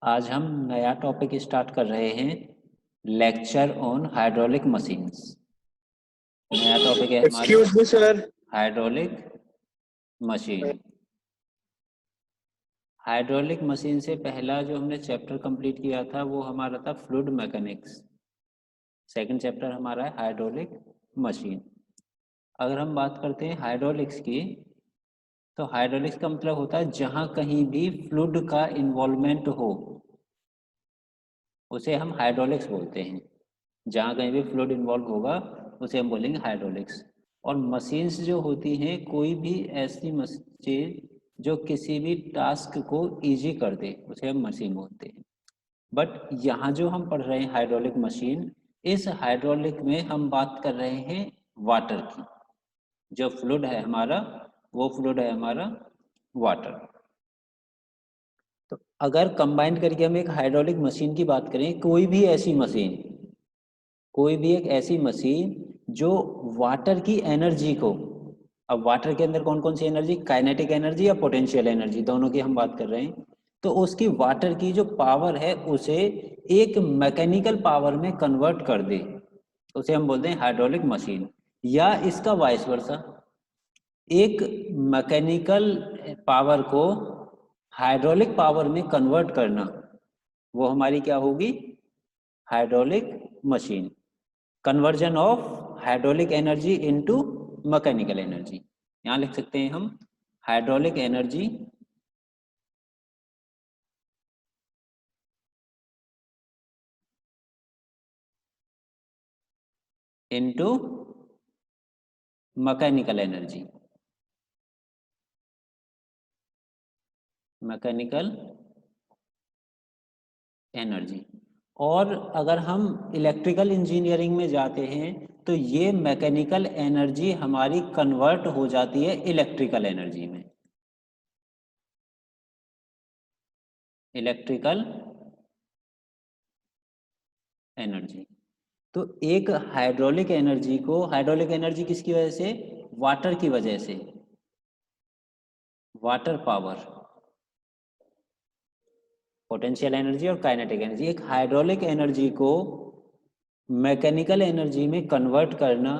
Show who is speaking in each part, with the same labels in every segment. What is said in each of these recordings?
Speaker 1: आज हम नया टॉपिक स्टार्ट कर रहे हैं। Lecture on hydraulic machines. नया टॉपिक है हमारा
Speaker 2: excuse me sir.
Speaker 1: Hydraulic machine. Hydraulic machine से पहला जो हमने चैप्टर कंप्लीट किया था वो हमारा था फ्लूइड मैकेनिक्स। सेकंड चैप्टर हमारा है हाइड्रोलिक मशीन। अगर हम बात करते हैं हाइड्रोलिक्स की, तो हाइड्रोलिक्स का मतलब होता है जहां कहीं भी फ्लूइड का इन्वॉल्वमेंट हो उसे हम हाइड्रोलिक्स बोलते हैं। जहाँ कहीं भी फ्लूइड इन्वॉल्व होगा उसे हम बोलेंगे हाइड्रोलिक्स। और मशीन्स जो होती हैं कोई भी ऐसी चीज जो किसी भी टास्क को इजी कर दे उसे हम मशीन बोलते हैं। बट यहाँ जो हम पढ़ रहे हैं हाइड्रोलिक मशीन, इस हाइड्रोलिक में हम बात कर रहे हैं वाटर की। जो फ्लूइड है हमारा वो फ्लूइड है हमारा वाटर। तो अगर कंबाइन करके हम एक हाइड्रोलिक मशीन की बात करें, कोई भी ऐसी मशीन, कोई भी एक ऐसी मशीन जो वाटर की एनर्जी को, अब वाटर के अंदर कौन कौन सी एनर्जी, काइनेटिक एनर्जी या पोटेंशियल एनर्जी, दोनों की हम बात कर रहे हैं, तो उसकी वाटर की जो पावर है उसे एक मैकेनिकल पावर में कन्वर्ट कर दे, उसे हम बोलते हैं हाइड्रोलिक मशीन। या इसका वाइस वर्सा, एक मैकेनिकल पावर को हाइड्रोलिक पावर में कन्वर्ट करना, वो हमारी क्या होगी, hydraulic machine. Conversion of hydraulic energy into mechanical energy. यहाँ लिख सकते हैं हम hydraulic energy into mechanical energy. Mechanical energy. और अगर हम इलेक्ट्रिकल इंजीनियरिंग में जाते हैं तो ये मैकेनिकल एनर्जी हमारी कन्वर्ट हो जाती है इलेक्ट्रिकल एनर्जी में। Electrical energy. तो एक हाइड्रोलिक एनर्जी को, हाइड्रोलिक एनर्जी किसकी वजह से, वाटर की वजह से, वाटर पावर, पोटेंशियल एनर्जी और काइनेटिक एनर्जी। एक हाइड्रोलिक एनर्जी को मैकेनिकल एनर्जी में कन्वर्ट करना,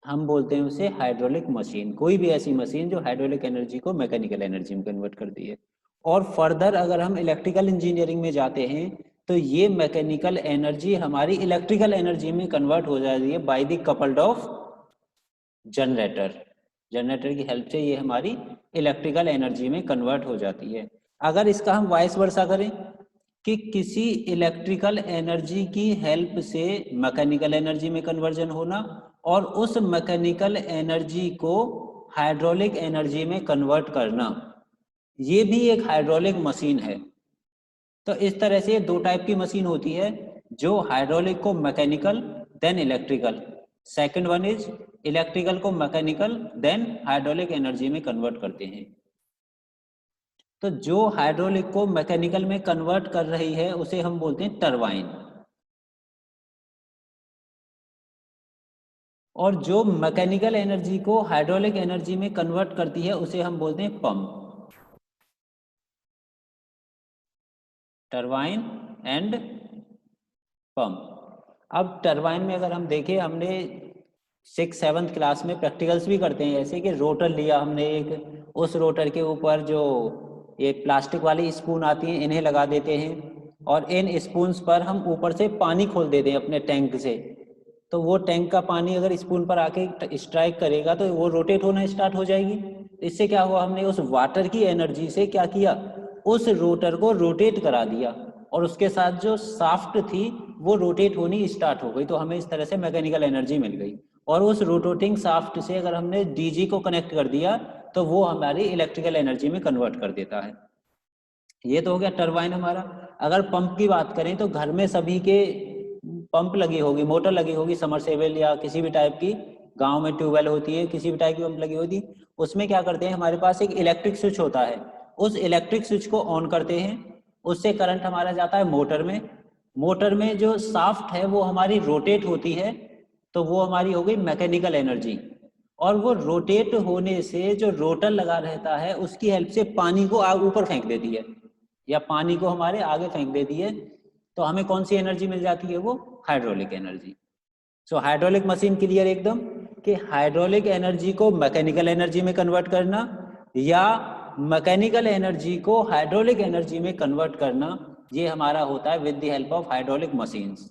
Speaker 1: हम बोलते हैं उसे हाइड्रोलिक मशीन। कोई भी ऐसी मशीन जो हाइड्रोलिक एनर्जी को मैकेनिकल एनर्जी में कन्वर्ट करती है। और फर्दर अगर हम इलेक्ट्रिकल इंजीनियरिंग में जाते हैं तो ये मैकेनिकल एनर्जी हमारी इलेक्ट्रिकल एनर्जी में कन्वर्ट हो जाती है by the coupled of generator. Generator की हेल्प से ये हमारी इलेक्ट्रिकल एनर्जी में कन्वर्ट हो जाती है। अगर इसका हम वाइस वर्सा करें कि किसी इलेक्ट्रिकल एनर्जी की हेल्प से मैकेनिकल एनर्जी में कन्वर्जन होना और उस मैकेनिकल एनर्जी को हाइड्रोलिक एनर्जी में कन्वर्ट करना, ये भी एक हाइड्रोलिक मशीन है। तो इस तरह से दो टाइप की मशीन होती है, जो हाइड्रोलिक को mechanical then electrical, second one is electrical को मैकेनिकल देन हाइड्रोलिक एनर्जी में कन्वर्ट करते हैं। तो जो हाइड्रोलिक को मैकेनिकल में कन्वर्ट कर रही है उसे हम बोलते हैं टरबाइन, और जो मैकेनिकल एनर्जी को हाइड्रोलिक एनर्जी में कन्वर्ट करती है उसे हम बोलते हैं पंप। Turbine and pump. अब टरबाइन में अगर हम देखें, हमने 6-7 क्लास में प्रैक्टिकल्स भी करते हैं, ऐसे कि रोटर लिया हमने एक, उस रोटर के ऊपर जो ये प्लास्टिक वाली स्पून आती हैं इन्हें लगा देते हैं और इन स्पून्स पर हम ऊपर से पानी खोल देते हैं अपने टैंक से। तो वो टैंक का पानी अगर स्पून पर आके स्ट्राइक करेगा तो वो रोटेट होना स्टार्ट हो जाएगी। इससे क्या हुआ, हमने उस वाटर की एनर्जी से क्या किया, उस रोटर को रोटेट करा दिया और उसके साथ जो शाफ्ट थी वो रोटेट होनी स्टार्ट हो गई। तो हमें इस तरह से मैकेनिकल एनर्जी मिल गई। और उस रोटेटिंग शाफ्ट से अगर हमने डीजी को कनेक्ट कर दिया तो वो हमारी इलेक्ट्रिकल एनर्जी में कन्वर्ट कर देता है। ये तो हो गया टरबाइन हमारा। अगर पंप की बात करें तो घर में सभी के पंप लगी होगी, मोटर लगी होगी, समरसेबल या किसी भी टाइप की, गांव में ट्यूबवेल होती है, किसी भी टाइप की पंप लगी होती। उसमें क्या करते हैं, हमारे पास एक इलेक्ट्रिक स्विच होता है, उस इलेक्ट्रिक स्विच को ऑन करते हैं, उससे करंट हमारा जाता है मोटर में। मोटर में जो शाफ्ट है वो हमारी रोटेट होती है, तो वो हमारी हो गई मैकेनिकल एनर्जी। और वो रोटेट होने से जो रोटर लगा रहता है उसकी हेल्प से पानी को ऊपर फेंक देती है। या पानी को हमारे आगे फेंक देती है, तो हमें कौन सी एनर्जी मिल जाती है? वो hydraulic energy. So hydraulic machine clear एकदम कि हाइड्रोलिक एनर्जी को मैकेनिकल एनर्जी में कन्वर्ट करना या मैकेनिकल एनर्जी को हाइड्रोलिक एनर्जी में कन्वर्ट करना, ये हमारा होता है with the help of hydraulic machines.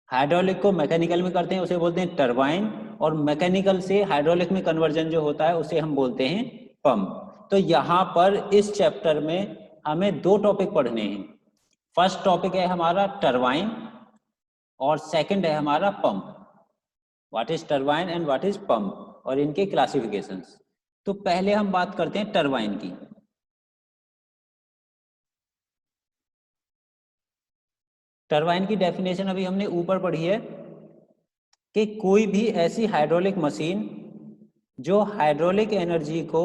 Speaker 1: Hydraulic को मैकेनिकल में करते हैं, उसे बोलते हैं टरबाइन, और मैकेनिकल से हाइड्रोलिक में कन्वर्जन जो होता है उसे हम बोलते हैं पंप। तो यहाँ पर इस चैप्टर में हमें दो टॉपिक पढ़ने हैं। फर्स्ट टॉपिक है हमारा टरबाइन और सेकंड है हमारा pump. What is turbine and what is pump, और इनके क्लासिफिकेशंस। तो पहले हम बात करते हैं टरबाइन की। टरबाइन की डेफिनेशन अभी हमने ऊपर पढ़ी है कि कोई भी ऐसी हाइड्रोलिक मशीन जो हाइड्रोलिक एनर्जी को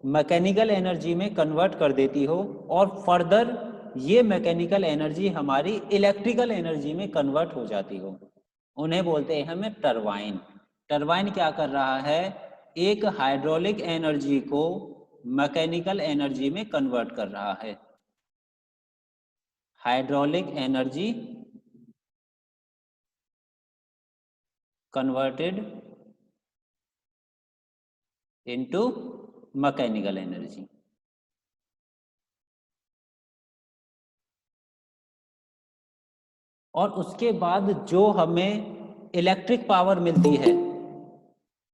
Speaker 1: मैकेनिकल एनर्जी में कन्वर्ट कर देती हो और फर्दर ये मैकेनिकल एनर्जी हमारी इलेक्ट्रिकल एनर्जी में कन्वर्ट हो जाती हो, उन्हें बोलते हैं हमें टरबाइन। टरबाइन क्या कर रहा है? एक हाइड्रोलिक एनर्जी को मैकेनिकल एनर्जी में कन्वर्ट कर रहा है। Hydraulic energy converted into mechanical energy. और उसके बाद जो हमें इलेक्ट्रिक पावर मिलती है,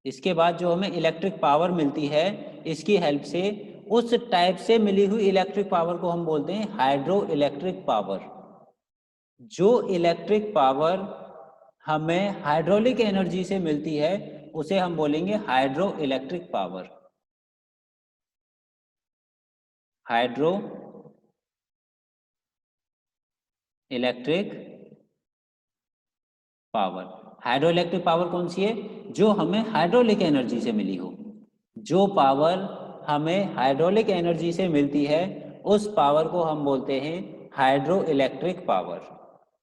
Speaker 1: इसके बाद जो हमें इलेक्ट्रिक पावर मिलती है, इसकी हेल्प से उस टाइप से मिली हुई इलेक्ट्रिक पावर को हम बोलते हैं हाइड्रो इलेक्ट्रिक पावर। जो इलेक्ट्रिक पावर हमें हाइड्रोलिक एनर्जी से मिलती है उसे हम बोलेंगे hydro electric power. Hydro electric power. Hydro electric power कौन सी है? जो हमें हाइड्रोलिक एनर्जी से मिली हो। जो पावर हमें हाइड्रोलिक एनर्जी से मिलती है उस पावर को हम बोलते हैं hydro electric power.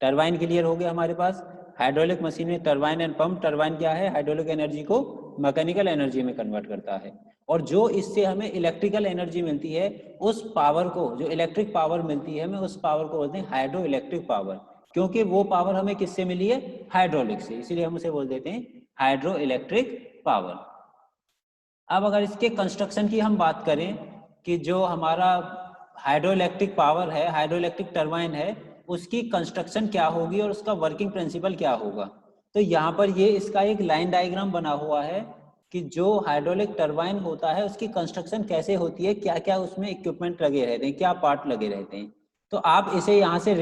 Speaker 1: Turbine clear हो गया हमारे पास। हाइड्रोलिक मशीन में टरबाइन एंड पंप। टरबाइन क्या है? हाइड्रोलिक एनर्जी को मैकेनिकल एनर्जी में कन्वर्ट करता है, और जो इससे हमें इलेक्ट्रिकल एनर्जी मिलती है उस पावर को, जो इलेक्ट्रिक पावर मिलती है हमें, उस पावर को बोलते हैं हाइड्रो इलेक्ट्रिक पावर। क्योंकि वो पावर हमें किससे मिली है? हाइड्रोलिक से, इसीलिए हम उसे बोल देते हैं हाइड्रो इलेक्ट्रिक पावर। अब अगर इसके कंस्ट्रक्शन की हम बात करें कि जो हमारा हाइड्रो इलेक्ट्रिक पावर है, हाइड्रो इलेक्ट्रिक टरबाइन है, उसकी कंस्ट्रक्शन क्या होगी और उसका वर्किंग प्रिंसिपल क्या होगा, तो यहाँ पर ये इसका एक लाइन डायग्राम बना हुआ है कि जो हाइड्रोलिक टरबाइन होता है उसकी कंस्ट्रक्शन कैसे होती है, क्या क्या उसमें इक्विपमेंट लगे रहते हैं, क्या पार्ट लगे रहते हैं। तो आप इसे यहाँ से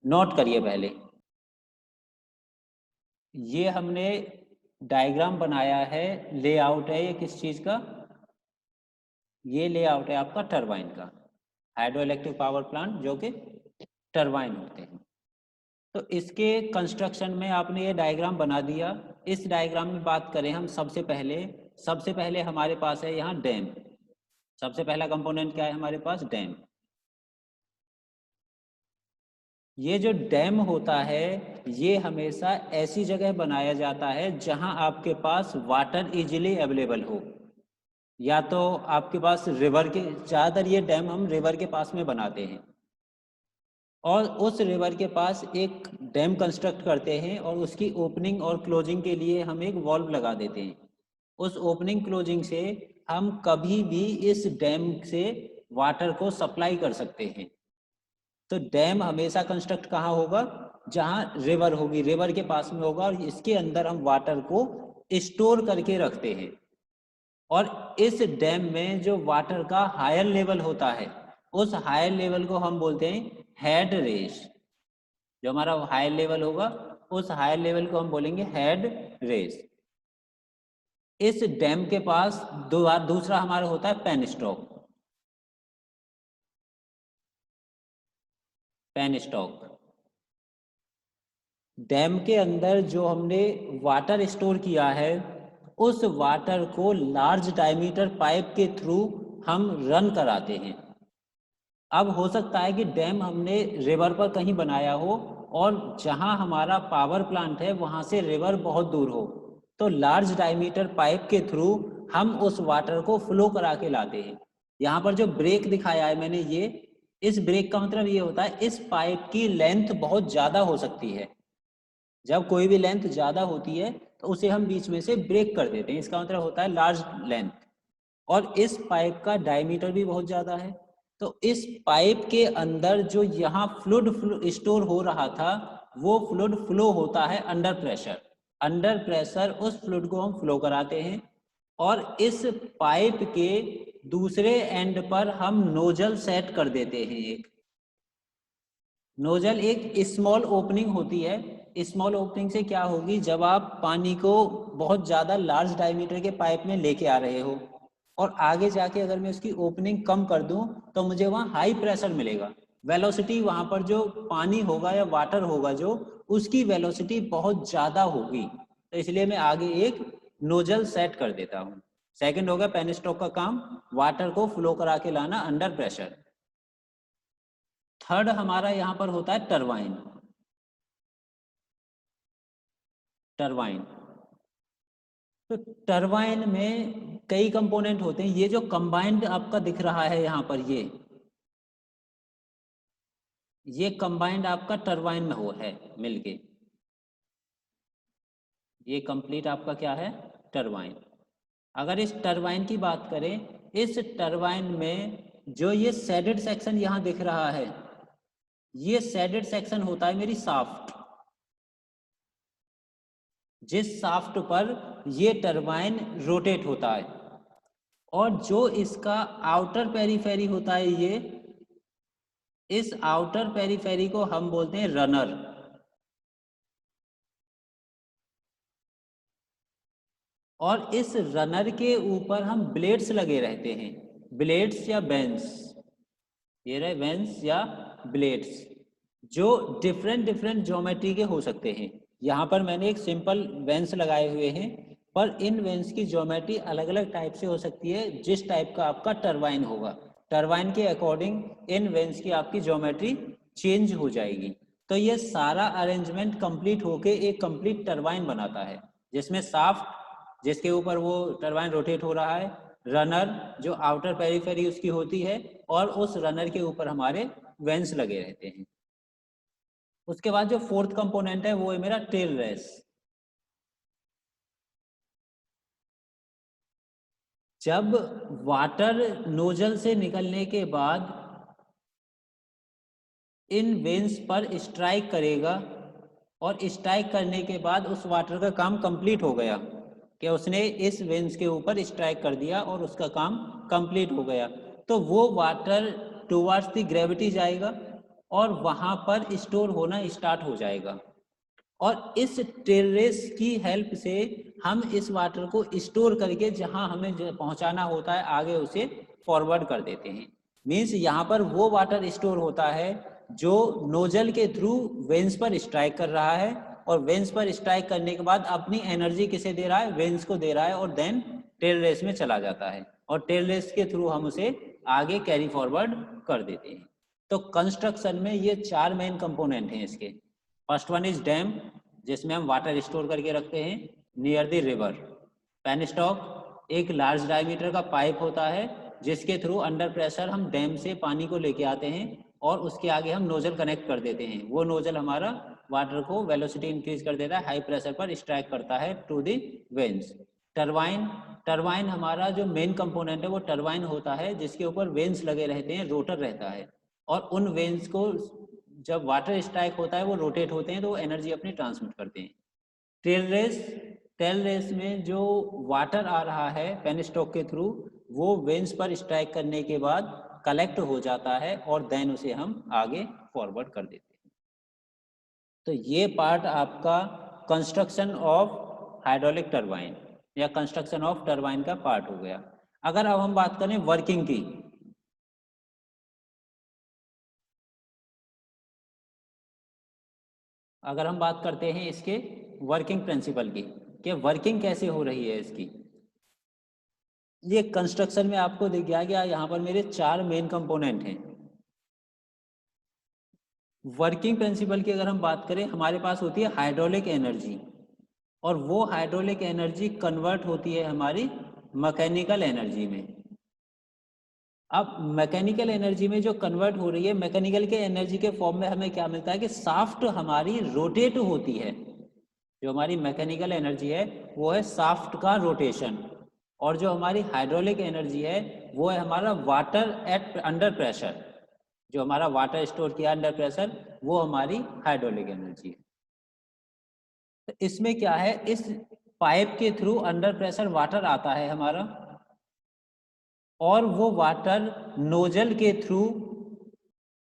Speaker 1: नोट करिए। पहले ये हमने डायग्राम बनाया है, लेआउट है ये किस चीज का? ये लेआउट है आपका टरबाइन का। हाइड्रो इलेक्ट्रिक पावर प्लांट जो कि टरबाइन होते हैं। तो इसके कंस्ट्रक्शन में आपने ये डायग्राम बना दिया। इस डायग्राम में बात करें हम सबसे पहले हमारे पास है यहाँ डैम। सबसे पहला कंपोनेंट क्या है हमारे पास? डैम। ये जो डैम होता है ये हमेशा ऐसी जगह बनाया जाता है जहां आपके पास वाटर इजीली अवेलेबल हो, या तो आपके पास रिवर के, ज़्यादातर ये डैम हम रिवर के पास में बनाते हैं, और उस रिवर के पास एक डैम कंस्ट्रक्ट करते हैं और उसकी ओपनिंग और क्लोजिंग के लिए हम एक वॉल्व लगा देते हैं। उस ओपनिंग क्लोजिंग से हम कभी भी इस डैम से वाटर को सप्लाई कर सकते हैं। तो डैम हमेशा कंस्ट्रक्ट कहाँ होगा? जहाँ रिवर होगी, रिवर के पास में होगा, और इसके अंदर हम वाटर को स्टोर करके रखते हैं। और इस डैम में जो वाटर का हायर लेवल होता है उस हायर लेवल को हम बोलते हैं हेड रेस। जो हमारा हायर लेवल होगा उस हायर लेवल को हम बोलेंगे हेड रेस। इस डैम के पास दूसरा हमारा होता है पेनस्टॉक। पेनस्टॉक डैम के अंदर जो हमने वाटर स्टोर किया है उस वाटर को लार्ज डायमीटर पाइप के थ्रू हम रन कराते हैं। अब हो सकता है कि डैम हमने रिवर पर कहीं बनाया हो और जहां हमारा पावर प्लांट है वहां से रिवर बहुत दूर हो, तो लार्ज डायमीटर पाइप के थ्रू हम उस वाटर को फ्लो करा के लाते हैं। यहाँ पर जो ब्रेक दिखाया है मैंने, इस ब्रेक का मतलब ये होता है इस पाइप की लेंथ बहुत ज़्यादा हो सकती है। जब कोई भी लेंथ ज़्यादा होती है तो उसे हम बीच में से ब्रेक कर देते हैं, इसका मतलब होता है लार्ज लेंथ। और इस पाइप का डायमीटर भी बहुत ज़्यादा है, तो इस पाइप के अंदर जो यहाँ फ्लूइड स्टोर हो रहा था वो फ्लूइड फ्लो होता है अंडर प्रेशर। अंडर प्रेशर उस फ्लूइड को हम फ्लो कराते हैं और इस पाइप के दूसरे एंड पर हम नोजल सेट कर देते हैं। एक नोजल एक स्मॉल ओपनिंग होती है। स्मॉल ओपनिंग से क्या होगी, जब आप पानी को बहुत ज़्यादा लार्ज डायमीटर के पाइप में लेके आ रहे हो और आगे जाके अगर मैं उसकी ओपनिंग कम कर दूं तो मुझे वहाँ हाई प्रेशर मिलेगा। वेलोसिटी वहाँ पर जो पानी होगा या वाटर होगा जो उसकी वेलोसिटी बहुत ज़्यादा होगी, तो इसलिए मैं आगे एक नोजल सेट कर देता हूँ। सेकंड होगा पेनिस्टॉक का काम, वाटर को फ्लो करा के लाना अंडर प्रेशर। थर्ड हमारा यहाँ पर होता है टरबाइन। टरबाइन, तो टरबाइन में कई कंपोनेंट होते हैं। ये जो कंबाइंड आपका दिख रहा है यहाँ पर, ये कंबाइंड आपका टरबाइन में हो है मिलके, ये कंप्लीट आपका क्या है, टरबाइन। अगर इस टरबाइन की बात करें, इस टरबाइन में जो ये शेडेड सेक्शन यहाँ दिख रहा है, ये शेडेड सेक्शन होता है मेरी शाफ्ट। जिस शाफ्ट पर ये टरबाइन रोटेट होता है, और जो इसका आउटर पेरीफेरी होता है, ये इस आउटर पेरीफेरी को हम बोलते हैं रनर। और इस रनर के ऊपर हम ब्लेड्स लगे रहते हैं, ब्लेड्स या बेंस, ये रहे वेंस या ब्लेड्स, जो डिफरेंट डिफरेंट ज्योमेट्री के हो सकते हैं। यहाँ पर मैंने एक सिंपल वेंस लगाए हुए हैं, पर इन वेंस की ज्योमेट्री अलग अलग टाइप से हो सकती है। जिस टाइप का आपका टरबाइन होगा, टरबाइन के अकॉर्डिंग इन वेंस की आपकी ज्योमेट्री चेंज हो जाएगी। तो ये सारा अरेंजमेंट कंप्लीट होके एक कंप्लीट टरबाइन बनाता है, जिसमें शाफ्ट जिसके ऊपर वो टरबाइन रोटेट हो रहा है, रनर जो आउटर पेरीफेरी उसकी होती है, और उस रनर के ऊपर हमारे वेंस लगे रहते हैं। उसके बाद जो फोर्थ कंपोनेंट है वो है मेरा टेल रेस। जब वाटर नोजल से निकलने के बाद इन वेंस पर स्ट्राइक करेगा, और स्ट्राइक करने के बाद उस वाटर का काम कंप्लीट हो गया, कि उसने इस वेंस के ऊपर स्ट्राइक कर दिया और उसका काम कंप्लीट हो गया, तो वो वाटर टुवर्ड्स द ग्रेविटी जाएगा और वहाँ पर स्टोर होना स्टार्ट हो जाएगा। और इस टेरेस की हेल्प से हम इस वाटर को स्टोर करके जहां हमें पहुंचाना होता है आगे उसे फॉरवर्ड कर देते हैं। मीन्स यहाँ पर वो वाटर स्टोर होता है जो नोजल के थ्रू वेंस पर स्ट्राइक कर रहा है, और वेंस पर स्ट्राइक करने के बाद अपनी एनर्जी किसे दे रहा है, वेंस को दे रहा है, और देन टेल रेस में चला जाता है, और टेल रेस के थ्रू हम उसे आगे कैरी फॉरवर्ड कर देते हैं। तो कंस्ट्रक्शन में ये चार मेन कंपोनेंट हैं इसके। फर्स्ट वन इज डैम, जिसमें हम वाटर स्टोर करके रखते हैं नियर द रिवर। पेनस्टॉक एक लार्ज डायमीटर का पाइप होता है जिसके थ्रू अंडर प्रेशर हम डैम से पानी को लेके आते हैं, और उसके आगे हम नोजल कनेक्ट कर देते हैं। वो नोजल हमारा वाटर को वेलोसिटी इंक्रीज कर देता है, हाई प्रेशर पर स्ट्राइक करता है to the vanes. Turbine, turbine हमारा जो मेन कंपोनेंट है वो टरबाइन होता है, जिसके ऊपर वेंस लगे रहते हैं, रोटर रहता है, और उन वेंस को जब वाटर स्ट्राइक होता है वो रोटेट होते हैं तो वो एनर्जी अपनी ट्रांसमिट करते हैं। टेल रेस, टेल रेस में जो वाटर आ रहा है पेनस्टॉक के थ्रू, वो वेंस पर स्ट्राइक करने के बाद कलेक्ट हो जाता है, और देन उसे हम आगे फॉरवर्ड कर देते हैं। तो ये पार्ट आपका कंस्ट्रक्शन ऑफ हाइड्रोलिक टरबाइन या कंस्ट्रक्शन ऑफ टरबाइन का पार्ट हो गया। अगर अब हम बात करें वर्किंग की, अगर हम बात करते हैं इसके वर्किंग प्रिंसिपल की, कि वर्किंग कैसे हो रही है इसकी, ये कंस्ट्रक्शन में आपको दिख गया यहाँ पर मेरे चार मेन कंपोनेंट हैं। वर्किंग प्रिंसिपल की अगर हम बात करें, हमारे पास होती है हाइड्रोलिक एनर्जी, और वो हाइड्रोलिक एनर्जी कन्वर्ट होती है हमारी मैकेनिकल एनर्जी में। अब मैकेनिकल एनर्जी में जो कन्वर्ट हो रही है, मैकेनिकल के एनर्जी के फॉर्म में हमें क्या मिलता है कि शाफ्ट हमारी रोटेट होती है। जो हमारी मैकेनिकल एनर्जी है वो है शाफ्ट का रोटेशन, और जो हमारी हाइड्रोलिक एनर्जी है वो है हमारा वाटर एट अंडर प्रेशर। जो हमारा वाटर स्टोर किया अंडर प्रेशर वो हमारी हाइड्रोलिक एनर्जी है। तो इसमें क्या है, इस पाइप के थ्रू अंडर प्रेशर वाटर आता है हमारा, और वो वाटर नोजल के थ्रू,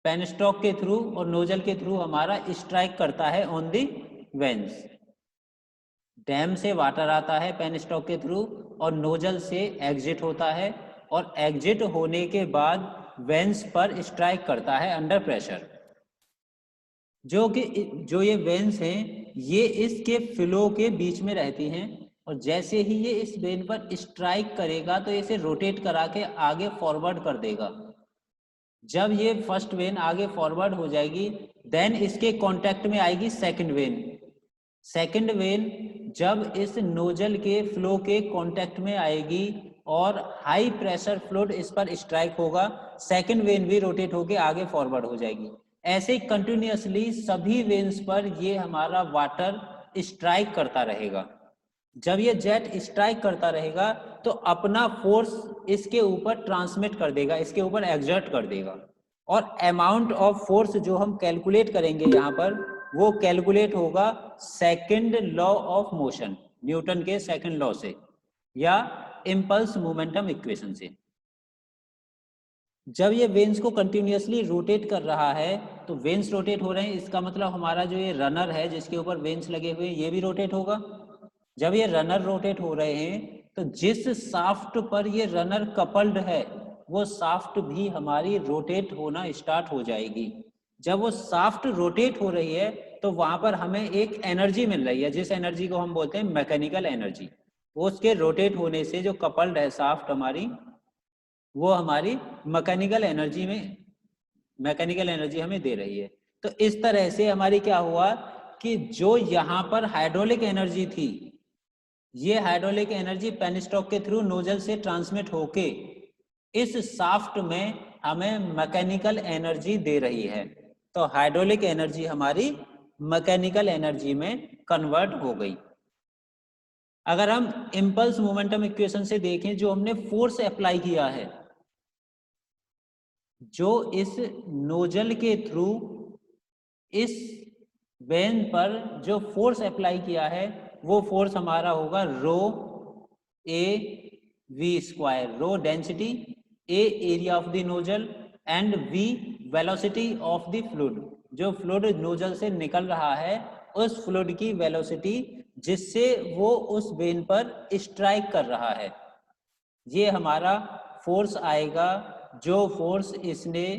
Speaker 1: पेनस्टॉक के थ्रू और नोजल के थ्रू हमारा स्ट्राइक करता है ऑन दी वेंस। डैम से वाटर आता है पेनस्टॉक के थ्रू और नोजल से एग्जिट होता है, और एग्जिट होने के बाद वेंस पर स्ट्राइक करता है अंडर प्रेशर। जो ये वेंस हैं ये इसके फ्लो के बीच में रहती हैं, और जैसे ही ये इस वेन पर स्ट्राइक करेगा तो इसे रोटेट करा के आगे फॉरवर्ड कर देगा। जब ये फर्स्ट वेन आगे फॉरवर्ड हो जाएगी देन इसके कांटेक्ट में आएगी सेकंड वेन। सेकंड वेन जब इस नोजल के फ्लो के कांटेक्ट में आएगी और हाई प्रेशर फ्लूइड इस पर स्ट्राइक होगा, सेकंड वेन भी रोटेट होके आगे फॉरवर्ड हो जाएगी। ऐसे कंटिन्यूअसली सभी वेन्स पर ये हमारा वाटर स्ट्राइक करता रहेगा। जब ये जेट स्ट्राइक करता रहेगा तो अपना फोर्स इसके ऊपर ट्रांसमिट कर देगा, इसके ऊपर एक्सर्ट कर देगा, और अमाउंट ऑफ फोर्स जो हम कैलकुलेट करेंगे यहाँ पर वो कैलकुलेट होगा second law of motion, Newton के सेकंड लॉ से या इम्पल्स मोमेंटम इक्वेशन से। जब ये वेन्स को कंटिन्यूअसली रोटेट कर रहा है तो वेन्स रोटेट हो रहे हैं, इसका मतलब हमारा जो ये रनर है जिसके ऊपर वेन्स लगे हुए हैं ये भी रोटेट होगा। जब ये रनर रोटेट हो रहे हैं तो जिस शाफ्ट पर ये रनर कपल्ड है वो शाफ्ट भी हमारी रोटेट होना स्टार्ट हो जाएगी। जब वो शाफ्ट रोटेट हो रही है तो वहां पर हमें एक एनर्जी मिल रही है जिस एनर्जी को हम बोलते हैं मैकेनिकल एनर्जी। वो उसके रोटेट होने से जो कपल्ड है शाफ्ट हमारी, वो हमारी मैकेनिकल एनर्जी हमें दे रही है। तो इस तरह से हमारी क्या हुआ कि जो यहाँ पर हाइड्रोलिक एनर्जी थी, ये हाइड्रोलिक एनर्जी पेनस्टॉक के थ्रू नोजल से ट्रांसमिट होके इस शाफ्ट में हमें मैकेनिकल एनर्जी दे रही है। तो हाइड्रोलिक एनर्जी हमारी मैकेनिकल एनर्जी में कन्वर्ट हो गई। अगर हम इम्पल्स मोमेंटम इक्वेशन से देखें, जो हमने फोर्स अप्लाई किया है, जो इस नोजल के थ्रू इस वेन पर जो फोर्स अप्लाई किया है वो फोर्स हमारा होगा rho A V square. Rho density, A area of the nozzle and V velocity of the fluid. जो फ्लूइड नोजल से निकल रहा है उस फ्लूइड की वेलोसिटी जिससे वो उस वेन पर स्ट्राइक कर रहा है, ये हमारा फोर्स आएगा जो फोर्स इसने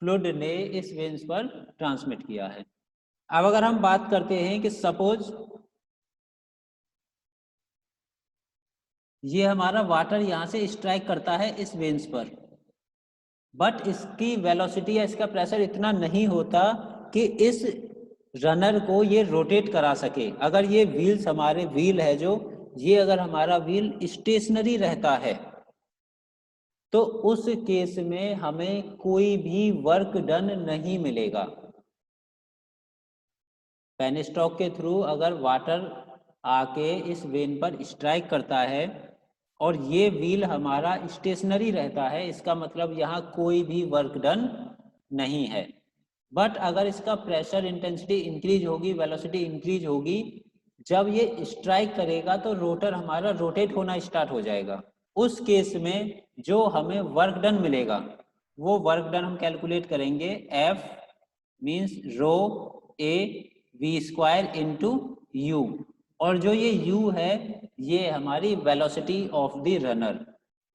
Speaker 1: फ्लूइड ने इस वेन्स पर ट्रांसमिट किया है। अब अगर हम बात करते हैं कि सपोज ये हमारा वाटर यहाँ से स्ट्राइक करता है इस वेन्स पर, बट इसकी वेलोसिटी या इसका प्रेशर इतना नहीं होता कि इस रनर को ये रोटेट करा सके। अगर ये व्हील्स हमारे व्हील है जो ये अगर हमारा व्हील स्टेशनरी रहता है तो उस केस में हमें कोई भी वर्क डन नहीं मिलेगा। पेनस्टॉक के थ्रू अगर वाटर आके इस वेन पर स्ट्राइक करता है और ये व्हील हमारा स्टेशनरी रहता है, इसका मतलब यहाँ कोई भी वर्क डन नहीं है। बट अगर इसका प्रेशर इंटेंसिटी इंक्रीज होगी, वेलोसिटी इंक्रीज होगी, जब ये स्ट्राइक करेगा तो रोटर हमारा रोटेट होना स्टार्ट हो जाएगा। उस केस में जो हमें वर्क डन मिलेगा वो वर्क डन हम कैलकुलेट करेंगे F means rho A V square into U, और जो ये u है ये हमारी velocity of the runner.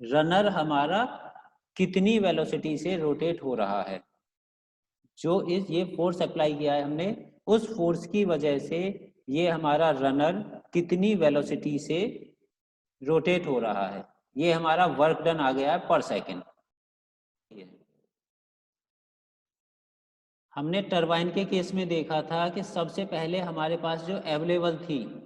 Speaker 1: Runner हमारा कितनी वेलोसिटी से रोटेट हो रहा है, जो ये फोर्स अप्लाई किया है हमने उस फोर्स की वजह से ये हमारा रनर कितनी वेलोसिटी से रोटेट हो रहा है, ये हमारा वर्क डन आ गया है पर सेकेंड। हमने टरबाइन के केस में देखा था कि सबसे पहले हमारे पास जो अवेलेबल थी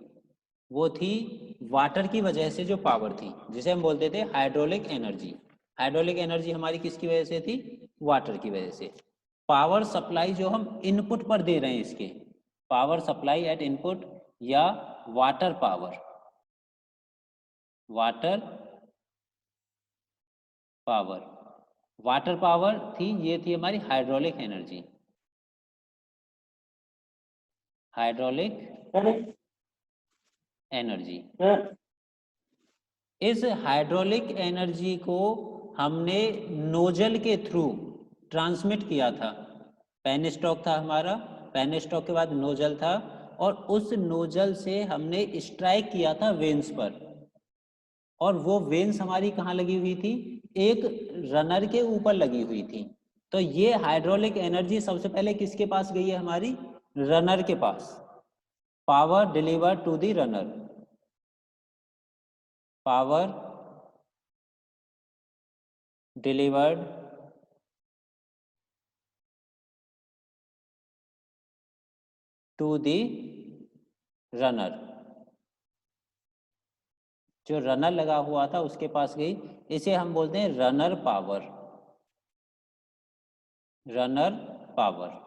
Speaker 1: वो थी वाटर की वजह से जो पावर थी जिसे हम बोलते थे हाइड्रोलिक एनर्जी। हाइड्रोलिक एनर्जी हमारी किसकी वजह से थी? वाटर की वजह से। पावर सप्लाई जो हम इनपुट पर दे रहे हैं इसके, पावर सप्लाई एट इनपुट या water power, water power, water power थी, ये थी हमारी हाइड्रोलिक एनर्जी, हाइड्रोलिक एनर्जी। इस हाइड्रोलिक एनर्जी को हमने नोजल के थ्रू ट्रांसमिट किया था। पेनस्टॉक था हमारा, पेनस्टॉक के बाद नोजल था, और उस नोजल से हमने स्ट्राइक किया था वेन्स पर, और वो वेन्स हमारी कहाँ लगी हुई थी? एक रनर के ऊपर लगी हुई थी। तो ये हाइड्रोलिक एनर्जी सबसे पहले किसके पास गई है? हमारी रनर के पास। Power deliver to the runner, power delivered to the runner, जो रनर लगा हुआ था उसके पास गई। इसे हम बोलते हैं runner power, runner power.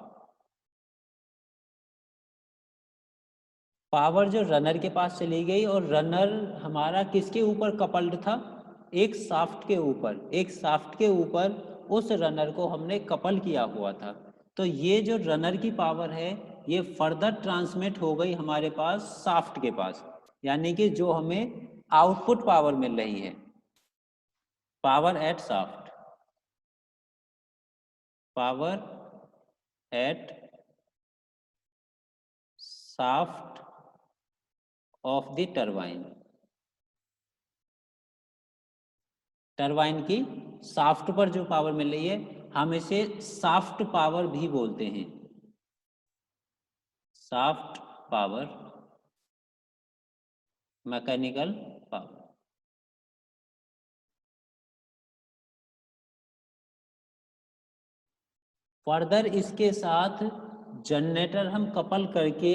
Speaker 1: Power जो रनर के पास चली गई, और रनर हमारा किसके ऊपर कपल्ड था? एक शाफ्ट के ऊपर, एक शाफ्ट के ऊपर उस रनर को हमने कपल किया हुआ था। तो ये जो रनर की पावर है ये फर्दर ट्रांसमिट हो गई हमारे पास शाफ्ट के पास, यानी कि जो हमें आउटपुट पावर मिल रही है, power at shaft, power at shaft of the turbine, turbine की शाफ्ट पर जो पावर मिल रही है हम इसे शाफ्ट पावर भी बोलते हैं, shaft power, mechanical power. Further इसके साथ जनरेटर हम कपल करके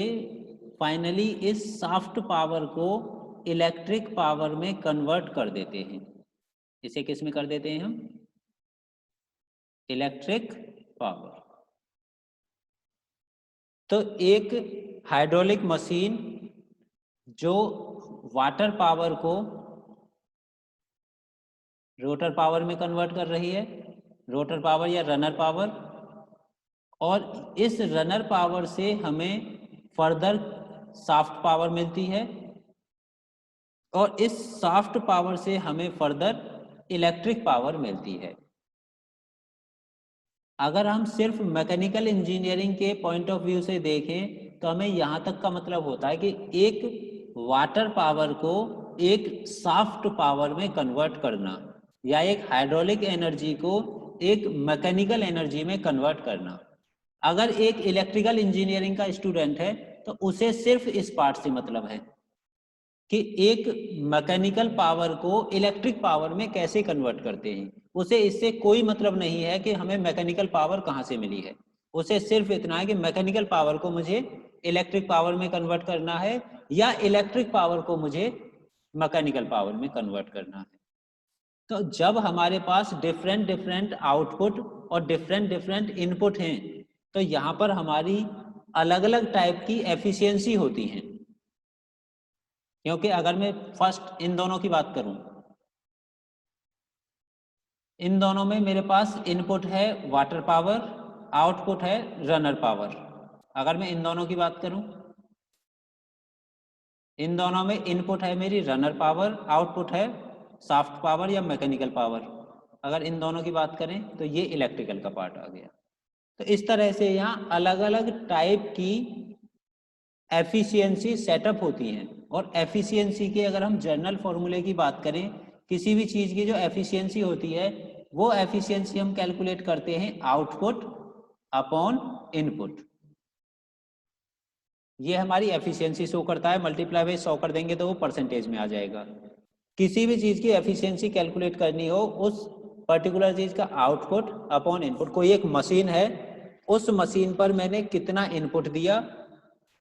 Speaker 1: फाइनली इस शाफ्ट पावर को इलेक्ट्रिक पावर में कन्वर्ट कर देते हैं। इसे किस में कर देते हैं हम? Electric power. तो एक हाइड्रोलिक मशीन जो वाटर पावर को रोटर पावर में कन्वर्ट कर रही है, रोटर पावर या रनर पावर, और इस रनर पावर से हमें फर्दर शाफ्ट पावर मिलती है, और इस शाफ्ट पावर से हमें फर्दर इलेक्ट्रिक पावर मिलती है। अगर हम सिर्फ मैकेनिकल इंजीनियरिंग के पॉइंट ऑफ व्यू से देखें तो हमें यहाँ तक का मतलब होता है कि एक वाटर पावर को एक शाफ्ट पावर में कन्वर्ट करना, या एक हाइड्रोलिक एनर्जी को एक मैकेनिकल एनर्जी में कन्वर्ट करना। अगर एक इलेक्ट्रिकल इंजीनियरिंग का स्टूडेंट है तो उसे सिर्फ इस पार्ट से मतलब है कि एक मैकेनिकल पावर को इलेक्ट्रिक पावर में कैसे कन्वर्ट करते हैं। उसे इससे कोई मतलब नहीं है कि हमें मैकेनिकल पावर कहाँ से मिली है, उसे सिर्फ इतना है कि मैकेनिकल पावर को मुझे इलेक्ट्रिक पावर में कन्वर्ट करना है, या इलेक्ट्रिक पावर को मुझे मैकेनिकल पावर में कन्वर्ट करना है। तो जब हमारे पास डिफरेंट डिफरेंट आउटपुट और डिफरेंट डिफरेंट इनपुट हैं तो यहाँ पर हमारी अलग अलग टाइप की एफिशिएंसी होती हैं। क्योंकि अगर मैं फर्स्ट इन दोनों की बात करूं, इन दोनों में मेरे पास इनपुट है वाटर पावर, आउटपुट है रनर पावर। अगर मैं इन दोनों की बात करूं, इन दोनों में इनपुट है मेरी रनर पावर, आउटपुट है शाफ्ट पावर या मैकेनिकल पावर। अगर इन दोनों की बात करें तो ये इलेक्ट्रिकल का पार्ट आ गया। तो इस तरह से यहाँ अलग अलग टाइप की एफिशिएंसी सेटअप होती हैं, और एफिशिएंसी के अगर हम जनरल फॉर्मूले की बात करें, किसी भी चीज़ की जो एफिशिएंसी होती है वो एफिशिएंसी हम कैलकुलेट करते हैं आउटपुट अपॉन इनपुट। ये हमारी एफिशिएंसी शो करता है, मल्टीप्लाई बाय 100 कर देंगे तो वो परसेंटेज में आ जाएगा। किसी भी चीज़ की एफिशिएंसी कैलकुलेट करनी हो, उस पर्टिकुलर चीज़ का आउटपुट अपॉन इनपुट। कोई एक मशीन है, उस मशीन पर मैंने कितना इनपुट दिया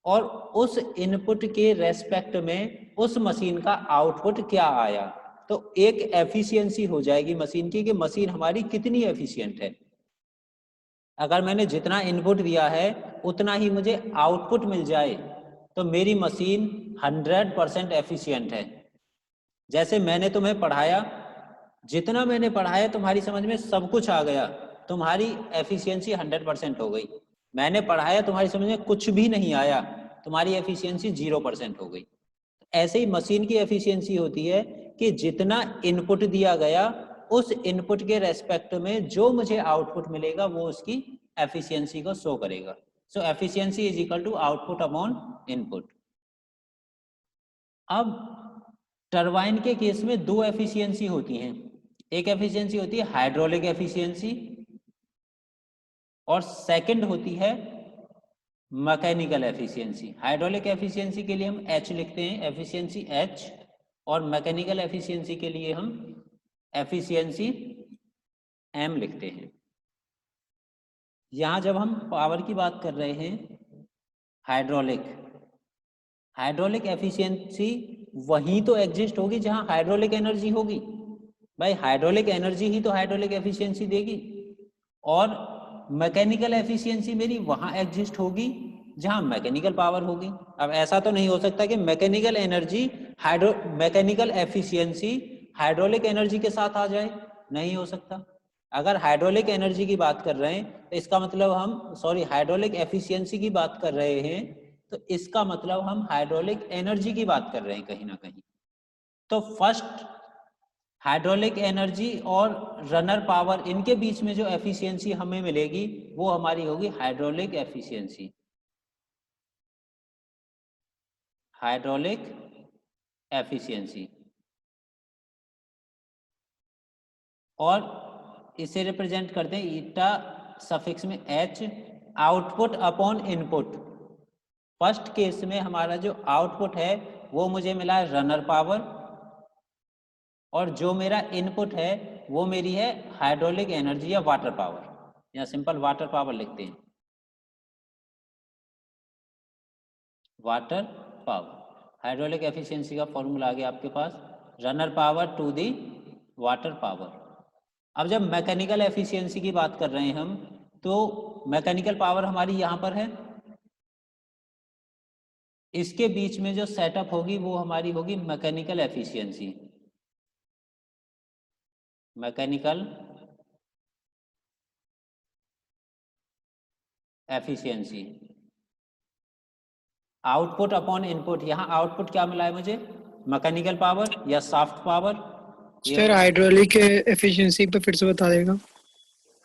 Speaker 1: और उस इनपुट के रेस्पेक्ट में उस मशीन का आउटपुट क्या आया, तो एक एफिशिएंसी हो जाएगी मशीन की कि मशीन हमारी कितनी एफिशिएंट है। अगर मैंने जितना इनपुट दिया है उतना ही मुझे आउटपुट मिल जाए तो मेरी मशीन 100% एफिशिएंट है। जैसे मैंने तुम्हें पढ़ाया, जितना मैंने पढ़ाया तुम्हारी समझ में सब कुछ आ गया, तुम्हारी एफिशिएंसी 100% हो गई। मैंने पढ़ाया, तुम्हारी समझ में कुछ भी नहीं आया, तुम्हारी एफिशिएंसी 0% हो गई। ऐसे ही मशीन की एफिशिएंसी होती है कि जितना इनपुट दिया गया उस इनपुट के रेस्पेक्ट में जो मुझे आउटपुट मिलेगा वो उसकी एफिशिएंसी को शो करेगा। So efficiency is equal to output upon input. अब टरबाइन के केस में दो एफिशिएंसी होती हैं। एक एफिशिएंसी होती है हाइड्रोलिक एफिशिएंसी और सेकंड होती है मैकेनिकल एफिशिएंसी। हाइड्रोलिक एफिशिएंसी के लिए हम H लिखते हैं, एफिशिएंसी H, और मैकेनिकल एफिशिएंसी के लिए हम एफिशिएंसी M लिखते हैं। यहाँ जब हम पावर की बात कर रहे हैं, हाइड्रोलिक एफिशिएंसी वहीं तो एग्जिस्ट होगी जहाँ हाइड्रोलिक एनर्जी होगी। भाई हाइड्रोलिक एनर्जी ही तो हाइड्रोलिक एफिशिएंसी देगी, और मैकेनिकल एफिशिएंसी मेरी वहाँ एग्जिस्ट होगी जहाँ मैकेनिकल पावर होगी। अब ऐसा तो नहीं हो सकता कि मैकेनिकल एफिशिएंसी हाइड्रोलिक एनर्जी के साथ आ जाए, नहीं हो सकता। अगर हाइड्रोलिक एनर्जी की बात कर रहे हैं तो इसका मतलब हाइड्रोलिक एफिशिएंसी की बात कर रहे हैं तो इसका मतलब हम हाइड्रोलिक एनर्जी की बात कर रहे हैं कहीं ना कहीं। तो फर्स्ट हाइड्रोलिक एनर्जी और रनर पावर, इनके बीच में जो एफिशिएंसी हमें मिलेगी वो हमारी होगी हाइड्रोलिक एफिशिएंसी। हाइड्रोलिक एफिशिएंसी, और इसे रिप्रेजेंट करते हैं ईटा सफिक्स में H, output upon input. First case में हमारा जो आउटपुट है वो मुझे मिला है रनर पावर, और जो मेरा इनपुट है वो मेरी है हाइड्रोलिक एनर्जी या वाटर पावर, या सिंपल वाटर पावर लिखते हैं, वाटर पावर। हाइड्रोलिक एफिशिएंसी का फॉर्मूला आ गया आपके पास, runner power to the water power. अब जब मैकेनिकल एफिशिएंसी की बात कर रहे हैं हम, तो मैकेनिकल पावर हमारी यहाँ पर है, इसके बीच में जो सेटअप होगी वो हमारी होगी mechanical efficiency. Mechanical efficiency, output upon input. यहाँ आउटपुट क्या मिला है मुझे, मैकेनिकल पावर या soft power.
Speaker 2: Sir hydraulic efficiency पे फिर से बता देगा।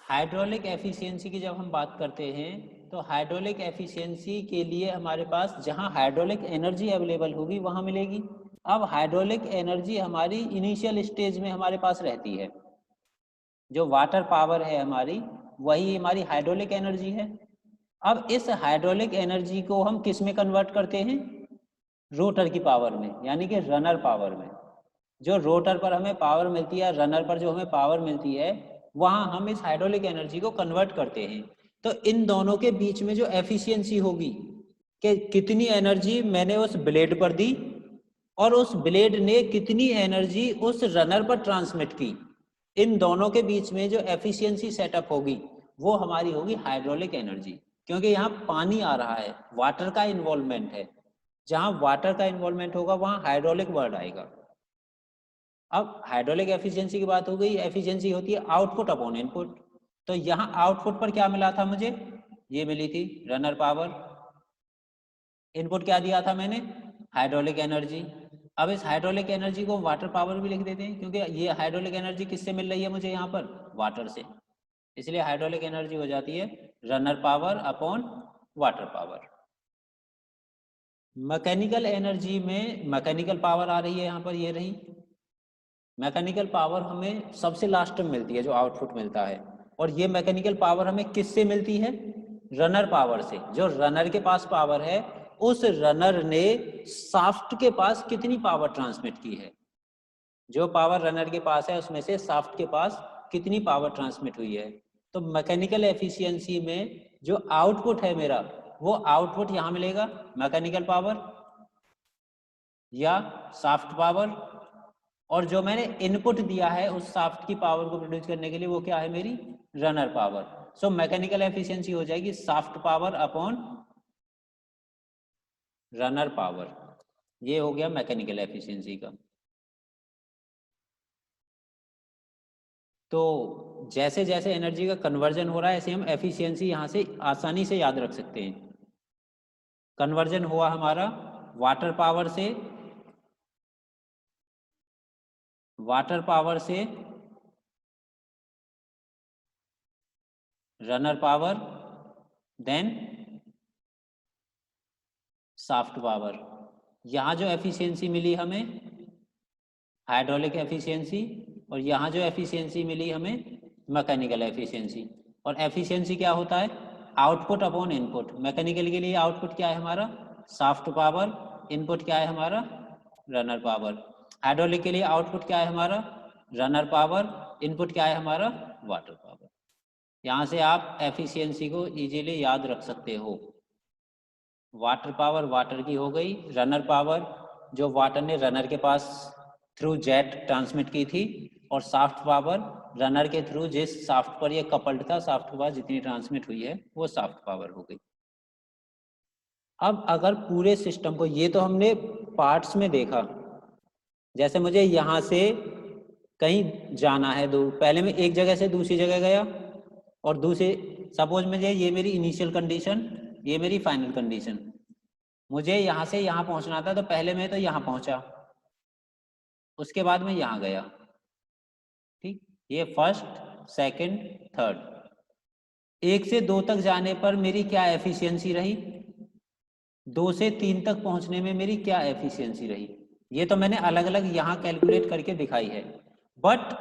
Speaker 1: हाइड्रोलिक एफिशिएंसी की जब हम बात करते हैं तो हाइड्रोलिक एफिशिएंसी के लिए हमारे पास जहाँ हाइड्रोलिक एनर्जी अवेलेबल होगी वहाँ मिलेगी। अब हाइड्रोलिक एनर्जी हमारी इनिशियल स्टेज में हमारे पास रहती है, जो वाटर पावर है हमारी वही हमारी हाइड्रोलिक एनर्जी है। अब इस हाइड्रोलिक एनर्जी को हम किस में कन्वर्ट करते हैं, रोटर की पावर में, यानी कि रनर पावर में। जो रोटर पर हमें पावर मिलती है, रनर पर जो हमें पावर मिलती है, वहां हम इस हाइड्रोलिक एनर्जी को कन्वर्ट करते हैं। तो इन दोनों के बीच में जो एफिशिएंसी होगी कि कितनी एनर्जी मैंने उस ब्लेड पर दी और उस ब्लेड ने कितनी एनर्जी उस रनर पर ट्रांसमिट की, इन दोनों के बीच में जो एफिशिएंसी सेटअप होगी वो हमारी होगी हाइड्रोलिक एनर्जी। क्योंकि यहाँ पानी आ रहा है, वाटर का इन्वॉल्वमेंट है, जहाँ वाटर का इन्वॉल्वमेंट होगा वहाँ हाइड्रोलिक वर्ड आएगा। अब हाइड्रोलिक एफिशिएंसी की बात हो गई, एफिशिएंसी होती है आउटपुट अपॉन इनपुट। तो यहाँ आउटपुट पर क्या मिला था मुझे, ये मिली थी रनर पावर। इनपुट क्या दिया था मैंने, हाइड्रोलिक एनर्जी। अब इस हाइड्रोलिक एनर्जी को वाटर पावर भी लिख देते हैं, क्योंकि ये हाइड्रोलिक एनर्जी किससे मिल रही है मुझे यहाँ पर, वाटर से, इसलिए हाइड्रोलिक एनर्जी हो जाती है runner power upon water power. Mechanical energy में मैकेनिकल पावर आ रही है यहाँ पर, ये रही मैकेनिकल पावर हमें सबसे लास्ट में मिलती है जो आउटपुट मिलता है, और ये मैकेनिकल पावर हमें किससे मिलती है, रनर पावर से। जो रनर के पास पावर है उस रनर ने शाफ्ट के पास कितनी पावर ट्रांसमिट की है, जो पावर रनर के पास है उसमें से शाफ्ट के पास कितनी पावर ट्रांसमिट हुई है। तो मैकेनिकल एफिशिएंसी में जो आउटपुट है मेरा, वो आउटपुट यहाँ मिलेगा मैकेनिकल पावर या शाफ्ट पावर, और जो मैंने इनपुट दिया है उस शाफ्ट की पावर को प्रोड्यूस करने के लिए वो क्या है, मेरी runner power. So mechanical efficiency हो जाएगी shaft power upon runner power. ये हो गया मैकेनिकल एफिशिएंसी का। तो जैसे जैसे एनर्जी का कन्वर्जन हो रहा है ऐसे हम एफिशिएंसी यहाँ से आसानी से याद रख सकते हैं। कन्वर्जन हुआ हमारा वाटर पावर से runner power, then shaft power. यहाँ जो एफिशिएंसी मिली हमें हाइड्रोलिक एफिशिएंसी, और यहाँ जो एफिशिएंसी मिली हमें मैकेनिकल एफिशिएंसी। और एफिशिएंसी क्या होता है, आउटपुट अपॉन इनपुट। मैकेनिकल के लिए आउटपुट क्या है हमारा, शाफ्ट पावर, इनपुट क्या है हमारा, रनर पावर। हाइड्रोलिक के लिए आउटपुट क्या है हमारा, रनर पावर, इनपुट क्या है हमारा, वाटर पावर। यहाँ से आप एफिशिएंसी को इजीली याद रख सकते हो। वाटर पावर वाटर की हो गई, रनर पावर जो वाटर ने रनर के पास थ्रू जेट ट्रांसमिट की थी, और शाफ्ट पावर रनर के थ्रू जिस शाफ्ट पर ये कपल्ड था, शाफ्ट पावर जितनी ट्रांसमिट हुई है वो शाफ्ट पावर हो गई। अब अगर पूरे सिस्टम को, ये तो हमने पार्ट्स में देखा, जैसे मुझे यहाँ से कहीं जाना है दूर, पहले मैं एक जगह से दूसरी जगह गया, और दूसरे सपोज मुझे ये मेरी इनिशियल कंडीशन, ये मेरी फाइनल कंडीशन, मुझे यहाँ से यहाँ पहुँचना था, तो पहले मैं तो यहाँ पहुँचा, उसके बाद मैं यहाँ गया, ठीक। ये फर्स्ट सेकंड थर्ड, 1 से 2 तक जाने पर मेरी क्या एफिशिएंसी रही, 2 से 3 तक पहुँचने में मेरी क्या एफिशिएंसी रही। ये तो मैंने अलग अलग यहाँ कैलकुलेट करके दिखाई है, बट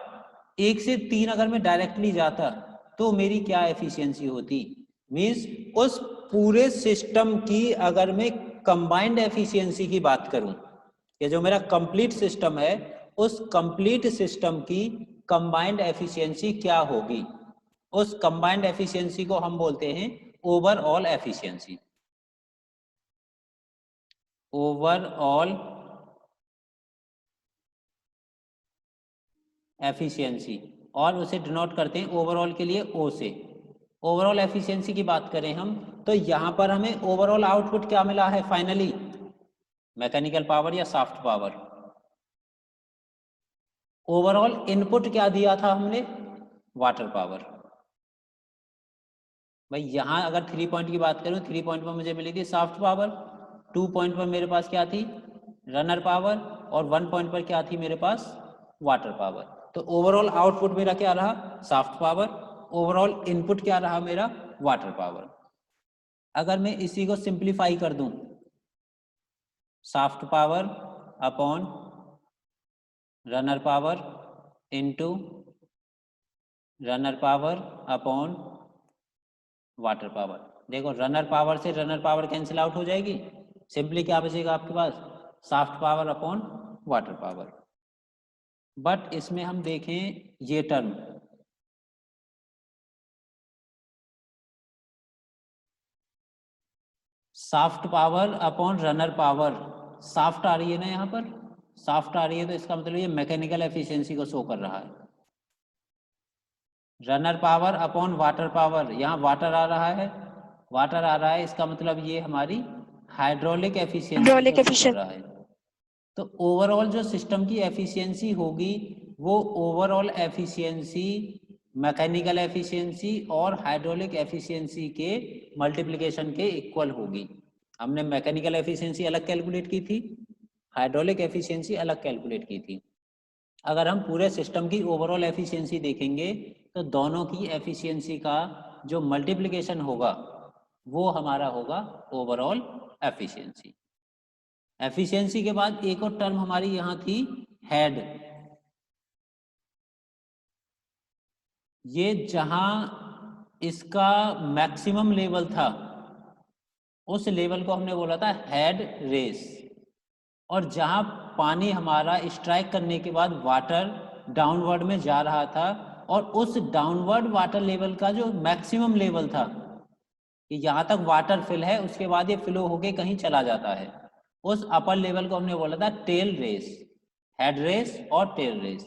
Speaker 1: 1 से 3 अगर मैं डायरेक्टली जाता तो मेरी क्या एफिशिएंसी होती। मीन्स उस पूरे सिस्टम की अगर मैं कंबाइंड एफिशिएंसी की बात करूं, ये जो मेरा कंप्लीट सिस्टम है, उस कंप्लीट सिस्टम की कंबाइंड एफिशिएंसी क्या होगी, उस कंबाइंड एफिशिएंसी को हम बोलते हैं ओवरऑल एफिशिएंसी। ओवरऑल एफिशिएंसी, और उसे डिनोट करते हैं ओवरऑल के लिए ओ से। ओवरऑल एफिशिएंसी की बात करें हम, तो यहाँ पर हमें ओवरऑल आउटपुट क्या मिला है फाइनली, मैकेनिकल पावर या शाफ्ट पावर। ओवरऑल इनपुट क्या दिया था हमने, वाटर पावर। भाई यहाँ अगर 3 पॉइंट की बात करूं, 3 पॉइंट पर मुझे मिली थी शाफ्ट पावर, 2 पॉइंट पर मेरे पास क्या थी, रनर पावर, और 1 पॉइंट पर क्या थी मेरे पास, वाटर पावर। तो ओवरऑल आउटपुट मेरा क्या रहा, शाफ्ट पावर, ओवरऑल इनपुट क्या रहा मेरा, वाटर पावर। अगर मैं इसी को सिंप्लीफाई कर दूं, shaft power upon runner power into runner power upon water power. देखो रनर पावर से रनर पावर कैंसिल आउट हो जाएगी, सिंपली क्या बचेगा आपके पास, shaft power upon water power. But इसमें हम देखें ये term, shaft power upon runner power, shaft आ रही है ना यहाँ पर, शाफ्ट आ रही है, तो इसका मतलब ये मैकेनिकल एफिशिएंसी को शो कर रहा है। Runner power upon water power, यहाँ वाटर आ रहा है, वाटर आ रहा है, इसका मतलब ये हमारी हाइड्रोलिक एफिशिएंसी को शो कर रहा है। तो ओवरऑल जो सिस्टम की एफिशिएंसी होगी वो ओवरऑल एफिशिएंसी मैकेनिकल एफिशिएंसी और हाइड्रोलिक एफिशिएंसी के मल्टीप्लिकेशन के इक्वल होगी। हमने मैकेनिकल एफिशिएंसी अलग कैलकुलेट की थी, हाइड्रोलिक एफिशिएंसी अलग कैलकुलेट की थी। अगर हम पूरे सिस्टम की ओवरऑल एफिशिएंसी देखेंगे तो दोनों की एफिशिएंसी का जो मल्टीप्लिकेशन होगा वो हमारा होगा ओवरऑल एफिशिएंसी। एफिशिएंसी के बाद एक और टर्म हमारी यहाँ थी हेड। ये जहां इसका मैक्सिमम लेवल था उस लेवल को हमने बोला था हेड रेस, और जहां पानी हमारा स्ट्राइक करने के बाद वाटर डाउनवर्ड में जा रहा था, और उस डाउनवर्ड वाटर लेवल का जो मैक्सिमम लेवल था कि यहाँ तक वाटर फिल है, उसके बाद ये फ्लो होके कहीं चला जाता है, उस अपर लेवल को हमने बोला था टेल रेस, हेड रेस और टेल रेस।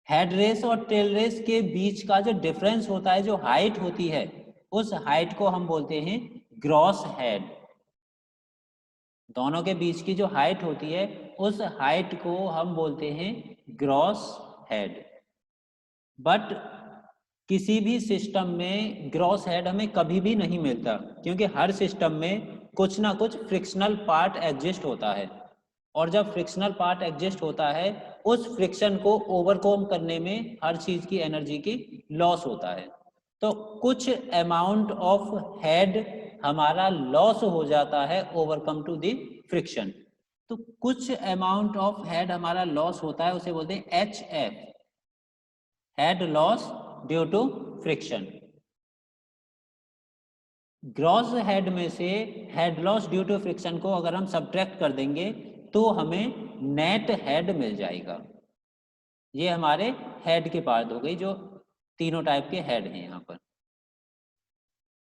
Speaker 1: हेड रेस और टेल रेस के बीच का जो डिफरेंस होता है, जो हाइट होती है, उस हाइट को हम बोलते हैं ग्रॉस हेड। दोनों के बीच की जो हाइट होती है उस हाइट को हम बोलते हैं ग्रॉस हेड। बट किसी भी सिस्टम में ग्रॉस हेड हमें कभी भी नहीं मिलता, क्योंकि हर सिस्टम में कुछ ना कुछ फ्रिक्शनल पार्ट एग्जिस्ट होता है, और जब फ्रिक्शनल पार्ट एग्जिस्ट होता है उस फ्रिक्शन को ओवरकम करने में हर चीज की एनर्जी की लॉस होता है। तो कुछ अमाउंट ऑफ हेड हमारा लॉस हो जाता है ओवरकम टू द फ्रिक्शन। तो कुछ अमाउंट ऑफ हेड हमारा लॉस होता है, उसे बोलते हैं HF, head loss due to friction. Gross head में से head loss due to friction को अगर हम सब्ट्रैक्ट कर देंगे तो हमें नेट हेड मिल जाएगा। ये हमारे हेड की बात हो गई, जो तीनों टाइप के हेड हैं यहाँ पर।